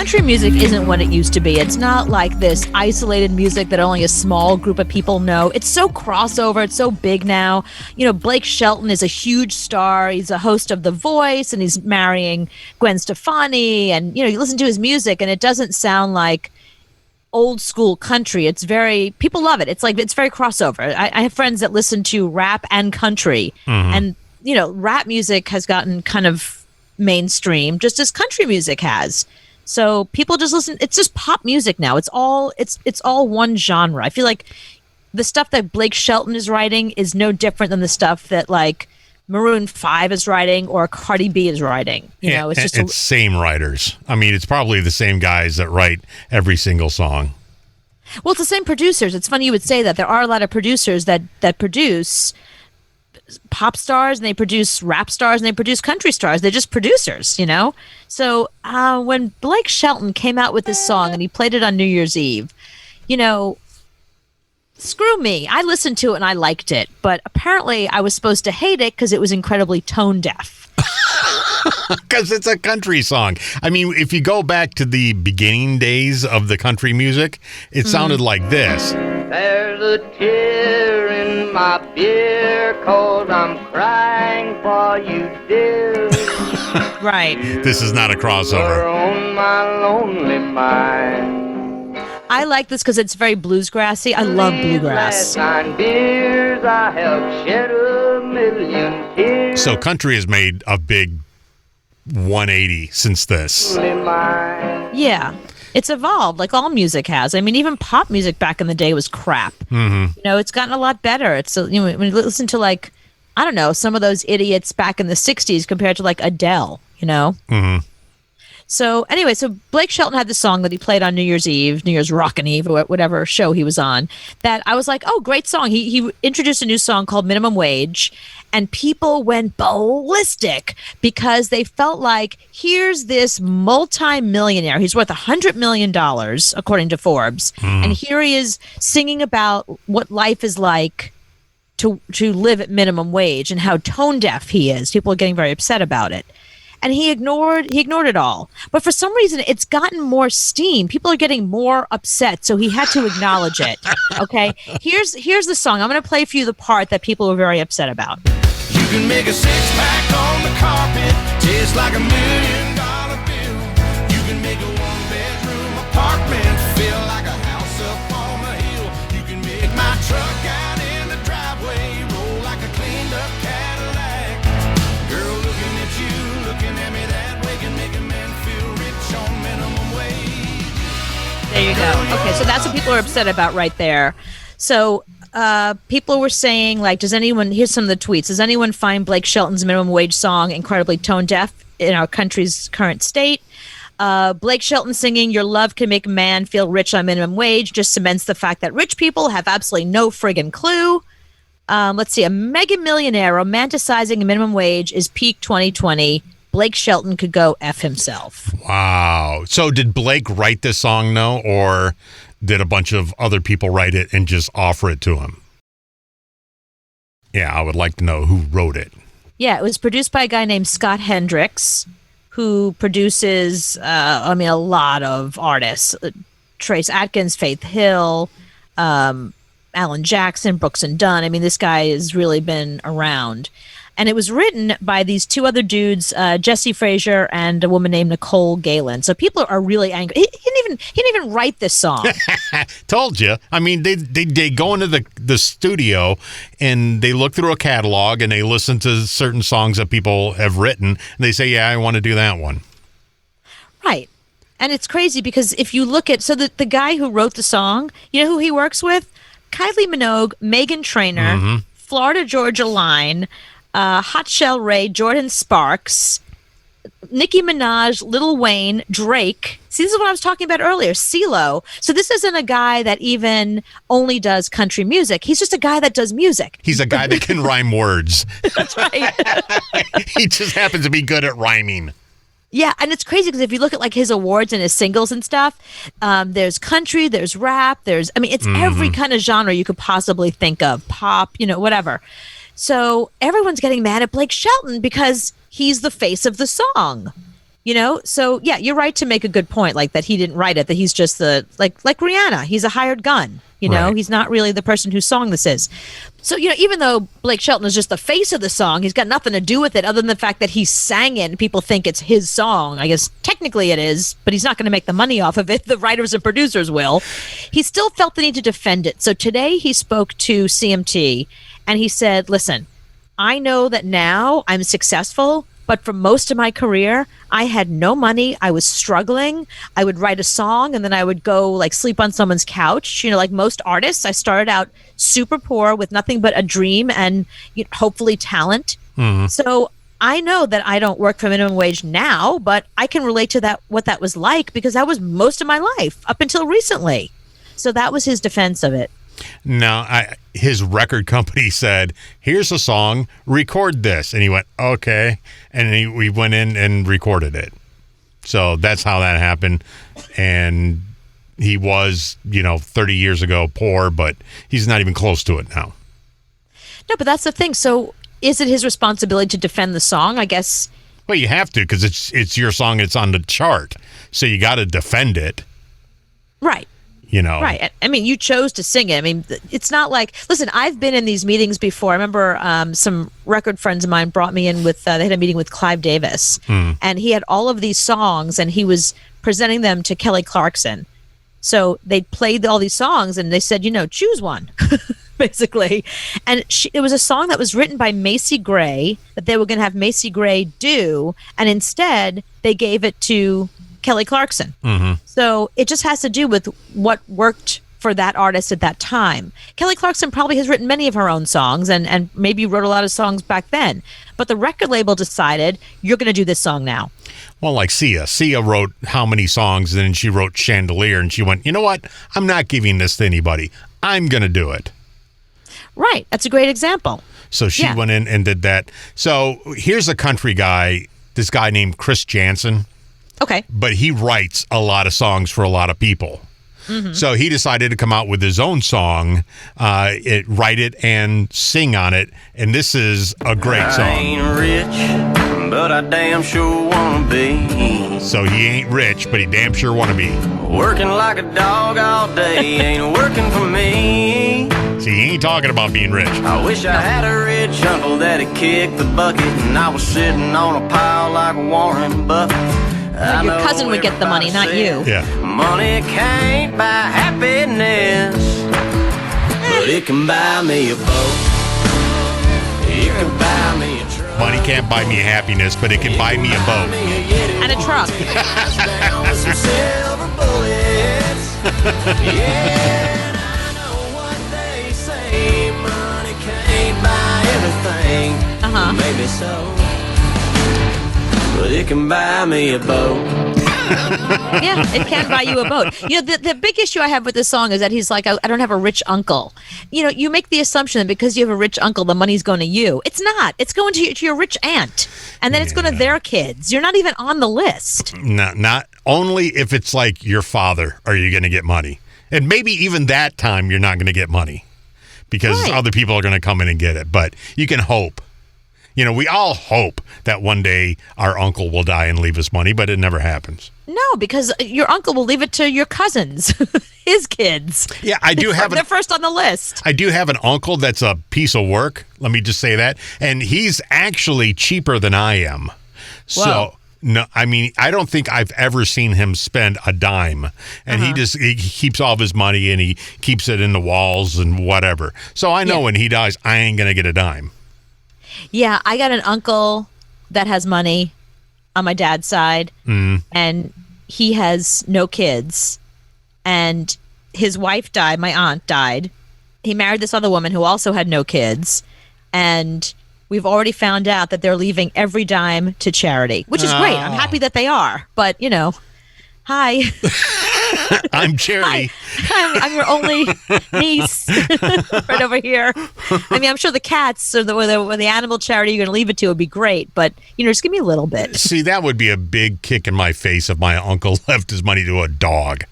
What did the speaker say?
country music isn't what it used to be. It's not like this isolated music that only a small group of people know. It's so crossover. It's so big now. You know, Blake Shelton is a huge star. He's a host of The Voice, and he's marrying Gwen Stefani. And, you know, you listen to his music, and it doesn't sound like old school country. It's very, people love it. It's like, it's very crossover. I have friends that listen to rap and country. And, you know, rap music has gotten kind of mainstream, just as country music has. So people just listen. It's just pop music now. It's all one genre. I feel like the stuff that Blake Shelton is writing is no different than the stuff that like Maroon 5 is writing or Cardi B is writing. You know, it's just it's same writers. I mean, it's probably the same guys that write every single song. Well, it's the same producers. It's funny you would say that. There are a lot of producers that produce pop stars, and they produce rap stars, and they produce country stars. They're just producers, you know? So when Blake Shelton came out with this song and he played it on New Year's Eve, you know, screw me. I listened to it and I liked it. But apparently I was supposed to hate it because it was incredibly tone deaf. Because it's a country song. I mean, if you go back to the beginning days of the country music, it sounded like this. There's a tear in my beer 'cause I'm crying for you, dear. Right. This is not a crossover. You're on my lonely mind. I like this because it's very bluesgrassy. I love bluegrass. Last 9 beers I have shed a million tears. So country has made a big 180 since this. Yeah. It's evolved like all music has. I mean, even pop music back in the day was crap. You know, it's gotten a lot better. It's, you know, when you listen to like, I don't know, some of those idiots back in the 60s compared to like Adele, you know? So anyway, so Blake Shelton had this song that he played on New Year's Eve, New Year's Rockin' Eve, or whatever show he was on, that I was like, oh, great song. He introduced a new song called Minimum Wage, and people went ballistic because they felt like, here's this multi-millionaire. He's worth $100 million, according to Forbes. And here he is singing about what life is like to live at minimum wage and how tone deaf he is. People are getting very upset about it. And he ignored it all. But for some reason, it's gotten more steam. People are getting more upset, so he had to acknowledge it. Okay? Here's the song. I'm going to play for you the part that people were very upset about. You can make a 6-pack on the carpet, taste like $1 million bill. You can make a 1-bedroom apartment feel like a house up on the hill. You can make my truck out in the driveway roll like a cleaned up Cadillac. Girl, looking at you, looking at me that way can make a man feel rich on minimum wage. There you go. Okay, so that's what people are upset about right there. So people were saying, like, here's some of the tweets. Does anyone find Blake Shelton's minimum wage song incredibly tone deaf in our country's current state? Blake Shelton singing "Your love can make a man feel rich on minimum wage" just cements the fact that rich people have absolutely no friggin' clue. Let's see. A mega millionaire romanticizing minimum wage is peak 2020. Blake Shelton could go F himself. Wow. So did Blake write this song, no? Or did a bunch of other people write it and just offer it to him? Yeah, I would like to know who wrote it. Yeah, it was produced by a guy named Scott Hendricks, who produces, a lot of artists. Trace Atkins, Faith Hill, Alan Jackson, Brooks and Dunn. I mean, this guy has really been around. And it was written by these two other dudes, Jesse Frazier and a woman named Nicole Galen. So people are really angry. He didn't even write this song. Told you. I mean, they go into the studio and they look through a catalog and they listen to certain songs that people have written. And they say, yeah, I want to do that one. Right. And it's crazy because if you look at, so the guy who wrote the song, you know who he works with? Kylie Minogue, Meghan Trainor, Florida Georgia Line, Hot Shell Ray, Jordan Sparks, Nicki Minaj, Lil Wayne, Drake. See, this is what I was talking about earlier, CeeLo. So this isn't a guy that even only does country music. He's just a guy that does music. He's a guy that can rhyme words. That's right. He just happens to be good at rhyming. Yeah, and it's crazy because if you look at like his awards and his singles and stuff, there's country, there's rap, it's every kind of genre you could possibly think of, pop, whatever. So everyone's getting mad at Blake Shelton because he's the face of the song. So yeah, you're right to make a good point, like that he didn't write it, that he's just like Rihanna, he's a hired gun. Right. He's not really the person whose song this is. So, even though Blake Shelton is just the face of the song, he's got nothing to do with it other than the fact that he sang it and people think it's his song. I guess technically it is, but he's not going to make the money off of it. The writers and producers will. He still felt the need to defend it. So today he spoke to CMT and he said, listen, I know that now I'm successful, but for most of my career, I had no money. I was struggling. I would write a song and then I would go like sleep on someone's couch. Like most artists, I started out super poor with nothing but a dream and hopefully talent. Mm-hmm. So I know that I don't work for minimum wage now, but I can relate to what that was like because that was most of my life up until recently. So that was his defense of it. No, his record company said, here's a song, record this. And he went, okay. And we went in and recorded it. So that's how that happened. And he was, 30 years ago poor, but he's not even close to it now. No, but that's the thing. So is it his responsibility to defend the song? I guess. Well, you have to because it's your song. It's on the chart. So you got to defend it. Right. Right. I mean, you chose to sing it. I mean, it's not like, listen, I've been in these meetings before. I remember some record friends of mine brought me in with, they had a meeting with Clive Davis. And he had all of these songs and he was presenting them to Kelly Clarkson. So they played all these songs and they said, choose one, basically. And it was a song that was written by Macy Gray that they were going to have Macy Gray do. And instead, they gave it to Kelly Clarkson. Mm-hmm. So it just has to do with what worked for that artist at that time. Kelly Clarkson probably has written many of her own songs and maybe wrote a lot of songs back then. But the record label decided, you're going to do this song now. Well, like Sia. Sia wrote how many songs, and then she wrote Chandelier, and she went, you know what? I'm not giving this to anybody. I'm going to do it. Right. That's a great example. So she went in and did that. So here's a country guy, this guy named Chris Jansen. Okay. But he writes a lot of songs for a lot of people. Mm-hmm. So he decided to come out with his own song, write it and sing on it. And this is a great song. I ain't rich, but I damn sure wanna be. So he ain't rich, but he damn sure wanna be. Working like a dog all day ain't working for me. See, he ain't talking about being rich. I wish I had a rich uncle that'd kick the bucket and I was sitting on a pile like Warren Buffett. So your cousin would get the money, not you. Yeah. Money can't buy happiness, but it can buy me a boat. It can buy me a truck. Money can't buy me happiness, but it can buy me a boat. And a truck. Some silver bullets. Yeah, and I know what they say. Money can't buy everything. Maybe so. But it can buy me a boat. Yeah, it can buy you a boat. The big issue I have with this song is that he's like, I don't have a rich uncle. You make the assumption that because you have a rich uncle, the money's going to you. It's not. It's going to your rich aunt. And then it's going to their kids. You're not even on the list. Not only if it's like your father are you going to get money. And maybe even that time you're not going to get money because other people are going to come in and get it. But you can hope. We all hope that one day our uncle will die and leave us money, but it never happens. No, because your uncle will leave it to your cousins, his kids. Yeah, I do have. They're first on the list. I do have an uncle that's a piece of work. Let me just say that, and he's actually cheaper than I am. Whoa. So no, I mean, I don't think I've ever seen him spend a dime, and he keeps all of his money and he keeps it in the walls and whatever. So I know when he dies, I ain't gonna get a dime. Yeah, I got an uncle that has money on my dad's side, and he has no kids. And his wife died. My aunt died. He married this other woman who also had no kids. And we've already found out that they're leaving every dime to charity, which is great. I'm happy that they are. But, hi. I'm Charity. Hi. I'm your only niece right over here. I mean, I'm sure the cats or the animal charity you're going to leave it to would be great, but just give me a little bit. See, that would be a big kick in my face if my uncle left his money to a dog.